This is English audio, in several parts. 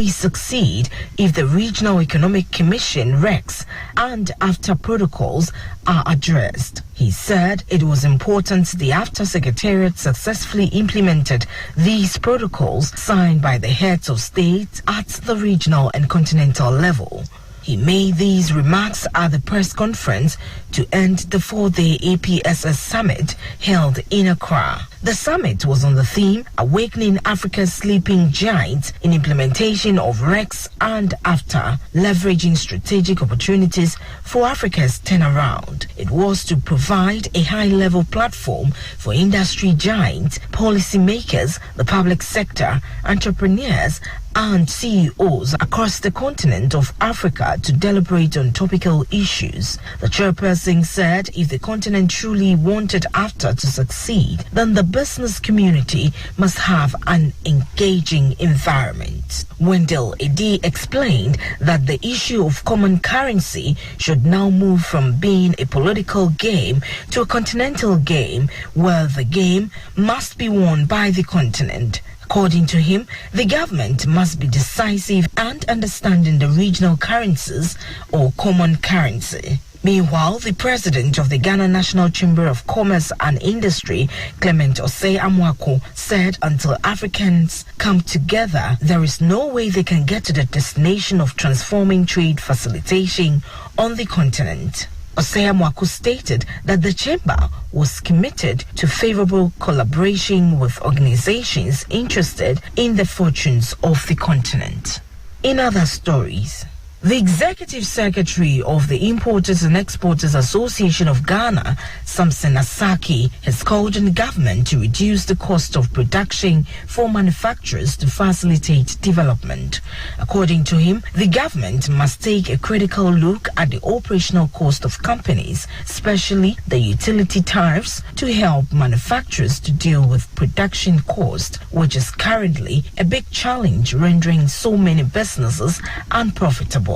succeed if the Regional Economic Commission REX and AFTA protocols are addressed. He said it was important the AFTA Secretariat successfully implemented these protocols signed by the heads of state at the regional and continental level. He made these remarks at the press conference to end the 4-day APSS summit held in Accra. The summit was on the theme Awakening Africa's Sleeping Giants in Implementation of REX and AFTA, Leveraging Strategic Opportunities for Africa's Turnaround. It was to provide a high-level platform for industry giants, policymakers, the public sector, entrepreneurs, and CEOs across the continent of Africa to deliberate on topical issues. The chairperson said if the continent truly wanted AFTA to succeed, then the business community must have an engaging environment. Wendell Edi explained that the issue of common currency should now move from being a political game to a continental game where the game must be won by the continent. According to him, the government must be decisive and understanding the regional currencies or common currency. Meanwhile, the president of the Ghana National Chamber of Commerce and Industry, Clement Osei Amwako, said until Africans come together, there is no way they can get to the destination of transforming trade facilitation on the continent. Osei Amwako stated that the chamber was committed to favorable collaboration with organizations interested in the fortunes of the continent. In other stories, the Executive Secretary of the Importers and Exporters Association of Ghana, Samson Asaki, has called on the government to reduce the cost of production for manufacturers to facilitate development. According to him, the government must take a critical look at the operational cost of companies, especially the utility tariffs, to help manufacturers to deal with production cost, which is currently a big challenge rendering so many businesses unprofitable.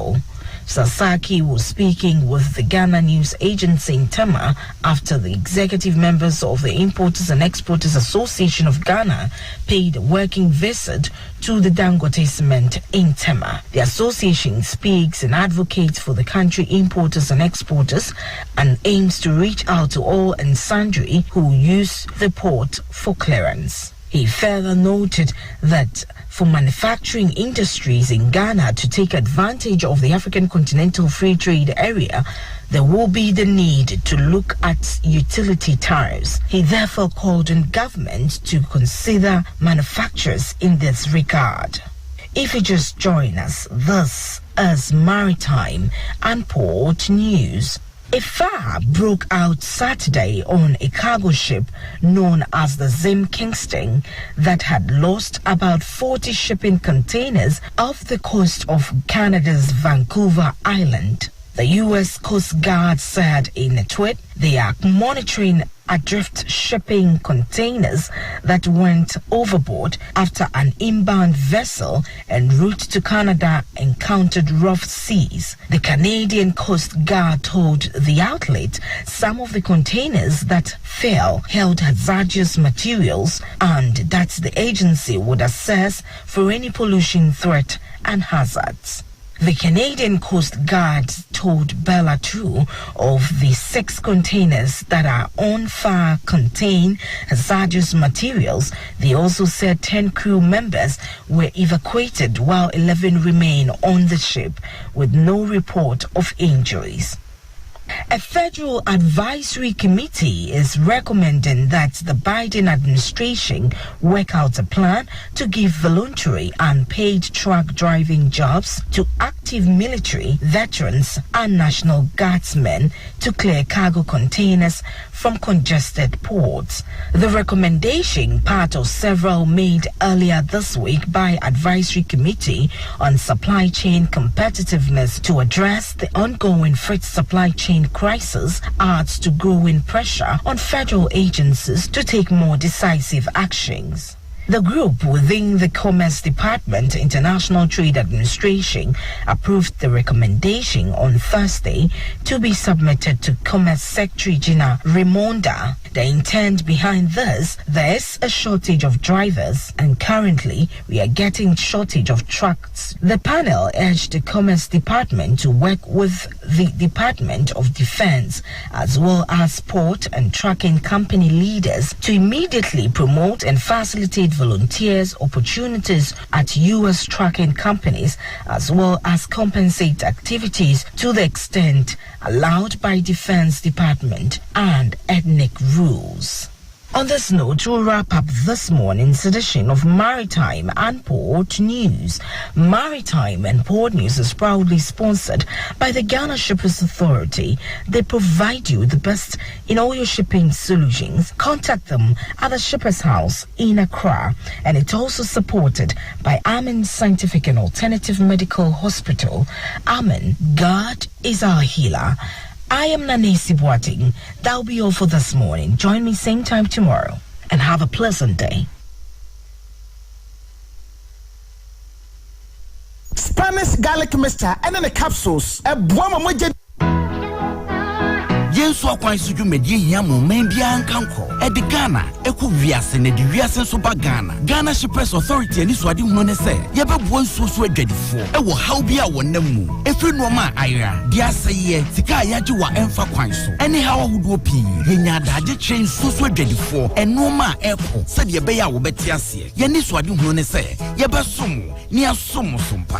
Sasaki was speaking with the Ghana News Agency in Tema after the executive members of the Importers and Exporters Association of Ghana paid a working visit to the Dangote cement in Tema. The association speaks and advocates for the country importers and exporters and aims to reach out to all and sundry who use the port for clearance. He further noted that for manufacturing industries in Ghana to take advantage of the African Continental Free Trade Area, there will be the need to look at utility tariffs. He therefore called on government to consider manufacturers in this regard. If you just join us, this is Maritime and Port News. A fire broke out Saturday on a cargo ship known as the Zim Kingston that had lost about 40 shipping containers off the coast of Canada's Vancouver Island. The U.S. Coast Guard said in a tweet they are monitoring adrift shipping containers that went overboard after an inbound vessel en route to Canada encountered rough seas. The Canadian Coast Guard told the outlet some of the containers that fell held hazardous materials and that the agency would assess for any pollution threat and hazards. The Canadian Coast Guard told Bella 2 of the 6 containers that are on fire contain hazardous materials. They also said 10 crew members were evacuated while 11 remain on the ship with no report of injuries. A federal advisory committee is recommending that the Biden administration work out a plan to give voluntary and paid truck driving jobs to active military, veterans, and National Guardsmen to clear cargo containers from congested ports. The recommendation, part of several made earlier this week by Advisory Committee on Supply Chain Competitiveness to address the ongoing freight supply chain crisis, adds to growing pressure on federal agencies to take more decisive actions. The group within the Commerce Department, International Trade Administration, approved the recommendation on Thursday to be submitted to Commerce Secretary Gina Raimonda. The intent behind this, there's a shortage of drivers, and currently we are getting shortage of trucks. The panel urged the Commerce Department to work with the Department of Defense as well as port and trucking company leaders to immediately promote and facilitate volunteers opportunities at U.S. trucking companies as well as compensate activities to the extent allowed by Defense Department and ethnic rules. On this note, we'll wrap up this morning's edition of Maritime and Port News. Maritime and Port News is proudly sponsored by the Ghana Shippers Authority. They provide you the best in all your shipping solutions. Contact them at the Shippers House in Accra. And it's also supported by Amen Scientific and Alternative Medical Hospital. Amen, God is our healer. I am Nanesi Boateng. That'll be all for this morning. Join me same time tomorrow and have a pleasant day. Spanish garlic mixture and then the capsules. Yensu akwan suju medie hia mo man bia nkanko e Ghana eku wiase ne di wiase so ba Ghana Shippers Authority ani so ade hunu ne se ye bebo nsuo so adwadifo e wo haw bia wonam mu efiri no ma ayra di aseye sika yaji wa emfa kwan so ene haw ahodo pi yenya adaje tren nsuo so adwadifo eno ma eko se de be ya wo beti ase ye ni so ade hunu ne se ye besom ni asom sompa